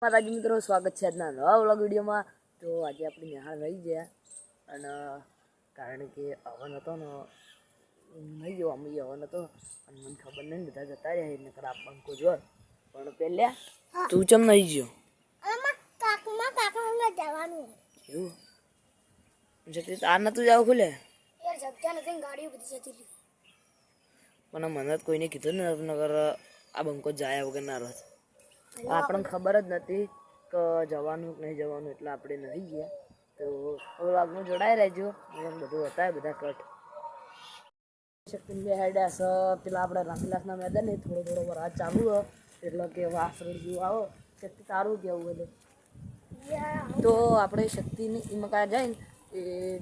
માતાજી મિત્રો, સ્વાગત છે આજના નવા વ્લોગ વિડીયોમાં। તો આજે આપણે નિહાળ રહી ગયા અને કારણ કે હવન હતો ને નહીં ગયો અમે હવન હતો અને મને ખબર નહીં બધા જતા રહ્યા એટલે કર આપ બંકો જો પણ પહેલા તું ચમ નહીં ગયો? જવાનું એવું જતી આ નતું જાવ ખુલે યાર જગ્યા નથી ગાડીઓ બધી જતી રહી પણ મને કોઈને કીધું ને નગર આ બંકો જાય વગર ના રહે આપણને ખબર જ નથી કે જવાનું કે નહીં જવાનું એટલે આપણે નહીં ગયા। તો વ્લોગમાં જોડાઈ રહેજો, બધું હતા બધા કટ શક્તિન બે હેડ્યા છે પેલા આપણે રામવિલાસના મેદાન ને થોડો વરસાદ ચાલુ હોય એટલે કે વાસણ જેવું આવો શક્તિ તારું કેવું બધું તો આપણે શક્તિની મકા જઈને એ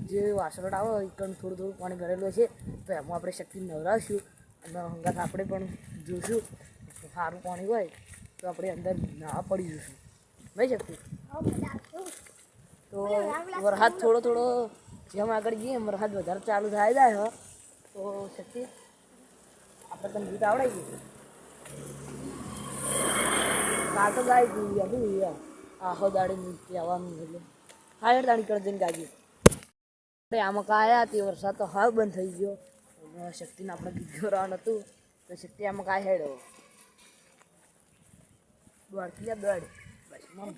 જે વાસણ આવો એ પણ થોડું પાણી ભરેલું છે તો એમાં આપણે શક્તિને નવરાવશું અને હંગાત આપણે પણ જોઈશું સારું પાણી હોય તો આપણે અંદર ના પડી જઈશું નહીં શક્તિ। તો વરસાદ થોડો જેમ આગળ જઈએ વરસાદ વધારે ચાલુ થાય જાય તો શક્તિ આપણે તને ગીત આવડાવી ગયું કાં તો ગાઈ ગયું યાર આખો દાડી કહેવાનું એટલે હા દાડી કરી દઈને ગાજી આપણે આમાં કાં આવ્યા તે વરસાદ તો હાવ બંધ થઈ ગયો અને શક્તિને આપણે ગીત ગવરાવાનું હતું તો શક્તિ આમાં કાંઈ હેડો દ્વારકી દોડ બસ મમ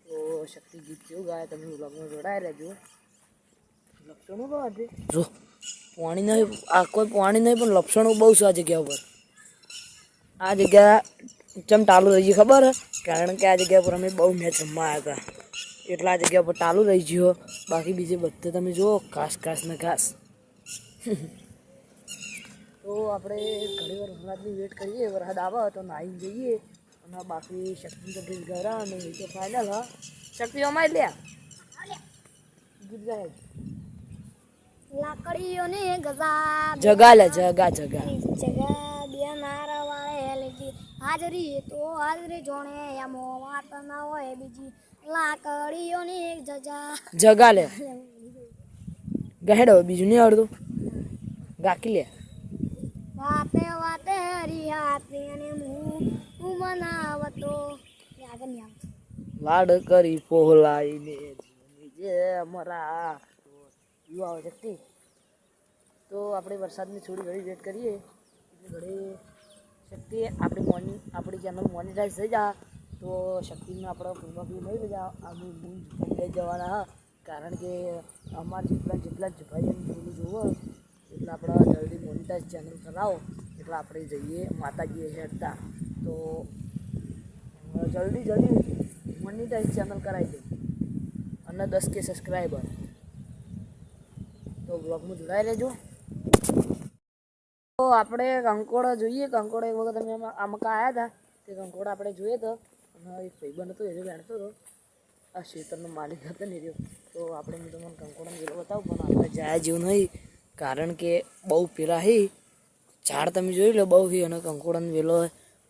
તો શક્તિ ગીત કેવું ગાય તમે વ્લોગમાં જોડાઈ રહેજો। લક્ષણો બહુ હતી જો પાણી નહીં આ કોઈ પાણી નહીં પણ લક્ષણો બહુ છે આ જગ્યા ઉપર। આ જગ્યા ચમ ટાલું રહી ગયું ખબર કારણ કે આ જગ્યા પર અમે બહુ મેચ રમવા આવ્યા હતા એટલે આ જગ્યા પર ટાલું રહી ગયો બાકી બીજે બધે તમે જુઓ ઘાસ ને ઘાસ। તો આપણે ઘણી વાર વરસાદની વેટ કરીએ વરસાદ આવે તો નાહી જઈએ અને બાકી શક્તિ તો ગીત ગરા અને એ તો ફાઇનલ હા શક્તિ અમારી લે ગીત ગાય લાકડીઓને ગજા જગા લે જગા બે મારા વાળે લેજી હાજરી તો હાજરી જોણે એમો વાત ના હોય બીજી લાકડીઓને જગા લે ગહેડો બીજું નહીં આવડતું ગાકી લે વાતે વાતે હરિયાતે અને હું મનાવતો આગળ નહીં આવતો લાડ કરી પોહલાઈને જે અમારા યુવાઓ શક્તિ તો આપણે વરસાદની થોડી ઘણી વેટ કરીએ એટલે ઘણી શક્તિ આપણી ચેનલ મોનિટાઈઝ થઈ જા તો શક્તિને આપણે પૂર્ણ નહીં થઈ જા અમે લઈ જવાના હા કારણ કે અમારે જેટલા જ ભાઈ એમ થોડું જોવો એટલે આપણે જલ્દી મોનિટાઈઝ ચેનલ કરાવો એટલે આપણે જઈએ માતાજીએ હેડતા તો જલ્દી મોનિટાઈઝ ચેનલ કરાવી દે અને 10K સબસ્ક્રાઈબર તો બ્લોગમાં જોડાઈ રહેજો। તો આપણે કંકોડા જોઈએ કંકોડા એક વખત અમે આમાં આવ્યા હતા તે કંકોડા આપણે જોઈએ તો અને એક ભાઈબંધ હતો એ વેણતો હતો આ ખેતરનો માલિક હતો ને રહ્યો તો આપણે હું તમને કંકોડાનો વેલો બતાવું પણ આપણે જાય જેવું નહીં કારણ કે બહુ પેલા હે ઝાડ તમે જોઈ લો બહુ હી અને કંકોડાનો વેલો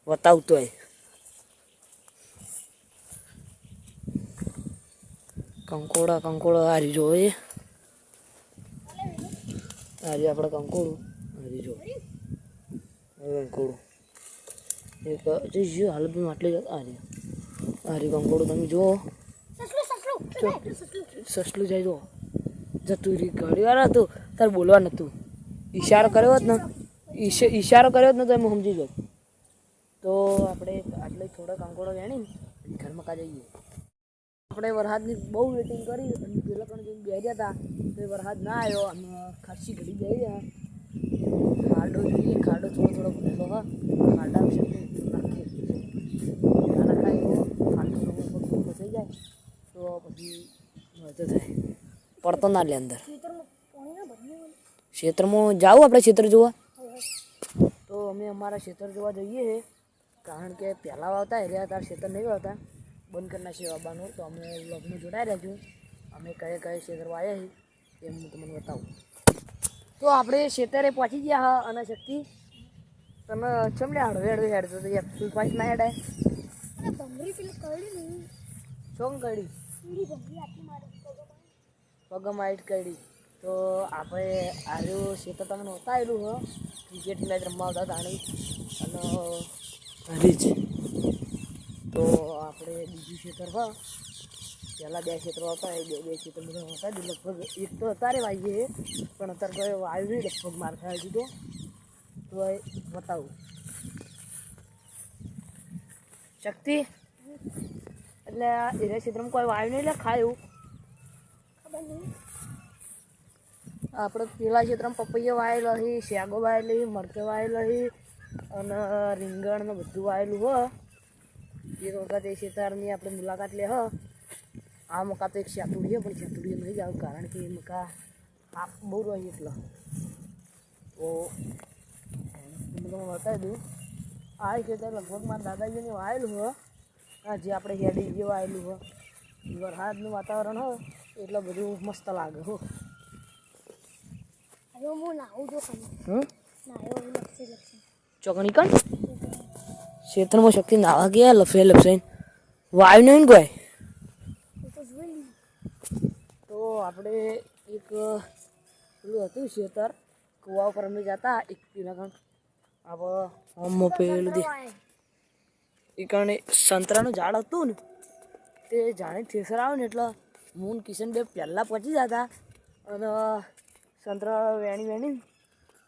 બતાવતો હોય કંકોડા હારી જોઈએ હારી આપણે કંકોડું હારી જો કંકોડું એક જો હાલ બી માટલી હારી કંકોડું તમે જુઓ સસલું જાય જો જતું રી ઘડી વાર હતું તારે બોલવા નહોતું ઈશારો કર્યો હોત ને ઈશારો કર્યો હોત ને તો એમ સમજી ગયો તો આપણે આટલે થોડા કંકોડો વેણીને ઘરમાં કા જઈએ। આપણે વરસાદની બહુ વેટિંગ કરી અને પેલા પણ જઈને બેસી હતા તો વરસાદ ના આવ્યો અને ખાસી ઘડી બેસી ગયા ખાડો જોઈએ ખાડો થોડો ભરેલો હા ખાડા નાખીએ નાના ખાઈ ખાડો ફસાઈ જાય તો પછી વધુ થાય પડતો ના લે અંદર ક્ષેત્રમાં જાઓ આપણે ક્ષેત્ર જોવા તો અમે અમારા ક્ષેત્ર જોવા જઈએ કારણ કે પહેલાં વાવતા રહ્યા તાર ક્ષેત્ર નહીં વાવતા બંધ કરી નાખીએ વાવવાનું તો અમે વ્લોગમાં જોડાઈ રહેજો અમે કયા ક્ષેત્ર વાવ્યા છે એમ હું તમને બતાવું। તો આપણે ક્ષેત્રે પહોંચી ગયા હા અને શક્તિ તમે ચમડે હેડતો તો યાર ફૂલ ફાસ્ટ ના હેડાય ચોંગ કડી પગમાઈટ કડી તો આપણે આર્યું ક્ષેત્ર તમને બતાવેલું હો ક્રિકેટ મેચ રમવા આવતા તાણી અને હરી જ તો આપણે બીજું ખેતર હોય પહેલાં 2 ખેતરો હતા એ બે ખેતર બધા હતા જ લગભગ એક તો અત્યારે વાવીએ પણ અત્યારે કોઈ વાવ્યું નહીં લગભગ માર ખાઈ દીધો તો એ બતાવું શક્તિ એટલે એના ક્ષેત્રમાં કોઈ વાવ્યું નહીં એટલે ખાયું ખબર નહીં આપણે પેલા ક્ષેત્રમાં પપૈયા વાયેલો છે શેગો વાયેલી મરચો વાયેલો છે અને રીંગણ ને બધું વાયેલું હોય એક વખત એ ખેતરની આપણે મુલાકાત લે આ મકા તો એક શેતુડી પણ શેતુડી નહીં જાવ કારણ કે એ મકા પાપ બહુ રહી એટલે તો તમને બતાવી દઉં આ ખેતર લગભગ મારા દાદાજીને વાયેલું હોય આ જે આપણે હેડી જે વાયેલું હોય વરસાદનું વાતાવરણ હોય એટલે બધું મસ્ત લાગે હો હવે હું નાહું જો ખાલી ના એવું લક્ષી ચોકણી કણ ક્ષેત્રમાં શક્તિ નાવા ગયા લપસે વાયુ નહીં ને કોઈ તો જોઈ લીધું તો આપણે એક પેલું હતું ક્ષેત્ર કુવા ઉપર અમે જતા એક પેલા કણ આપણે પેલું દે એ કારણે સંતરાનું ઝાડ હતું ને તે જાણે થેસર આવે ને એટલે હું કિશન બે પહેલાં પહોંચી જતા અને સંતરા વેણી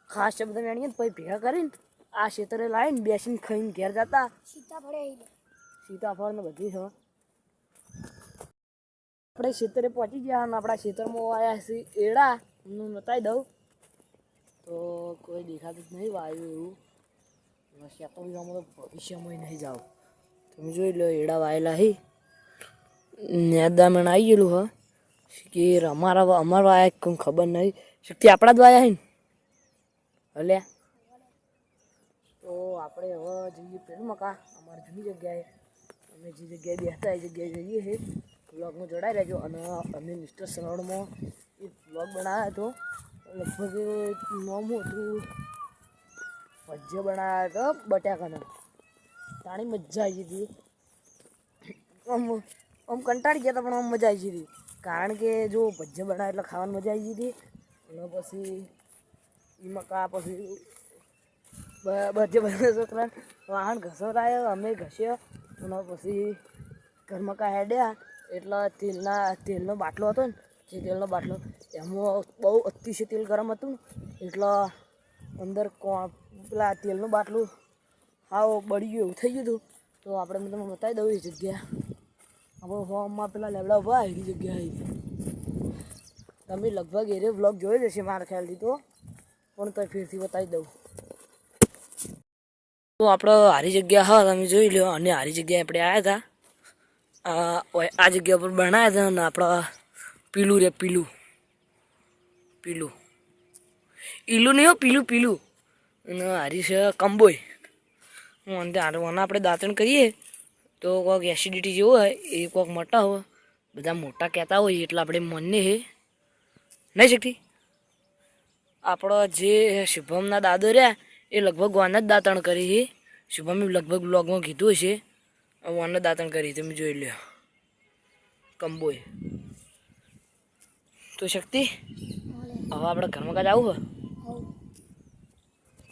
ખાસ શબ્દ વેણીને પછી ભેગા કરીને આ ખેતરે લાવીને બેસીને ખાઈને ઘેર જતા સીતાફળ ને બધી છે આપણે ખેતરે પહોંચી ગયા અને આપણા ખેતરમાં આવ્યા છે એડા હું બતાવી દઉં તો કોઈ દેખાતું જ નહીં વાયુ એવું શેતોમાં તો ભવિષ્યમાં નહીં જાઓ તમે જોઈ લો એડા વાયેલા હી નેદામણ આવી ગયેલું હ કે અમારા વાયા કોઈ ખબર નહીં શક્તિ આપણા જ વાયા હે ને હલે તો આપણે હવે જઈએ પેલું મકા અમારી જૂની જગ્યાએ અમે જે જગ્યાએ બેસતા એ જગ્યાએ જઈએ છીએ બ્લોગમાં જોડાઈ રહેજો અને અમે મિસ્ટર સરોડમાં એક બ્લોગ બનાવ્યો હતો લગભગ નામ હતું ભજીયા બનાવ્યા હતો બટાકાના તાણી મજા આવી હતી આમ કંટાળી ગયા હતા પણ આમ મજા આવી હતી કારણ કે જો ભજીયા બનાવે એટલે ખાવાની મજા આવી હતી અને પછી એ મકા પછી બધા છોકરા વાહન ઘસવરાયો અમે ઘસ્યો અને પછી ઘરમાં કાંઈ હેડ્યા એટલે તેલનો બાટલો હતો ને જે તેલનો બાટલો એમાં બહુ અતિશય તેલ ગરમ હતું ને એટલે અંદર પેલા તેલનું બાટલું હાવ બળી ગયું એવું થઈ ગયું હતું તો આપણે તમને બતાવી દઉં એ જગ્યા આપણે ફોર્મમાં પેલા લેવડા ઉભા એની જગ્યા આવી તમે લગભગ એ બ્લોગ જોઈ જશે મારા ખ્યાલથી તો પણ તો ફેરથી બતાવી દઉં તો આપણે હારી જગ્યા હા તમે જોઈ લો અને હારી જગ્યાએ આપણે આવ્યા હતા આ જગ્યા પર બનાવ્યા હતા અને આપણા પીલું રે પીલું ઈલું નહીં હો પીલું અને હારી છે કંબોય હું અંતે આને આપણે દાંતણ કરીએ તો કોઈક એસિડિટી જેવું હોય એ કોઈક મોટા હોય બધા મોટા કહેતા હોય એટલે આપણે મનને હે નહીં શકતી આપણો જે શુભમના દાદો રહ્યા એ લગભગ વાના જ દાંતણ કરી છે શુભમે લગભગ બ્લોગમાં કીધું હશે વાના દાંતણ કરી તમે જોઈ લો કંબોય તો શક્તિ હવે આપણે ઘરમાં કાંઈ જવું હોય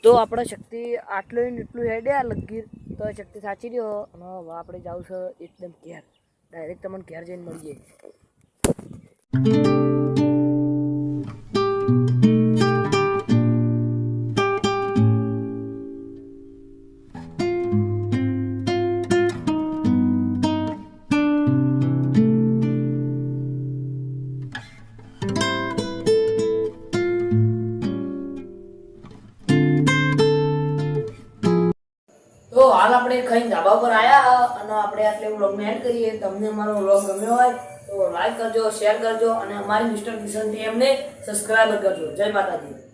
તો આપણે શક્તિ આટલું એટલું હેડ્યા લગીર તો શક્તિ સાચી રહ્યો અને હવે આપણે જવું છે એકદમ ઘેર ડાયરેક્ટ તમને ઘેર જઈને મળીએ તો હાલ આપણે ખાઈને ધાબા પર આવ્યા અને આપણે આટલે વ્લોગને એડ કરીએ તમને અમારો વ્લોગ ગમ્યો હોય તો લાઈક કરજો શેર કરજો અને અમારી મિસ્ટર કિશન ટીમને સબસ્ક્રાઈબ કરજો જય માતાજી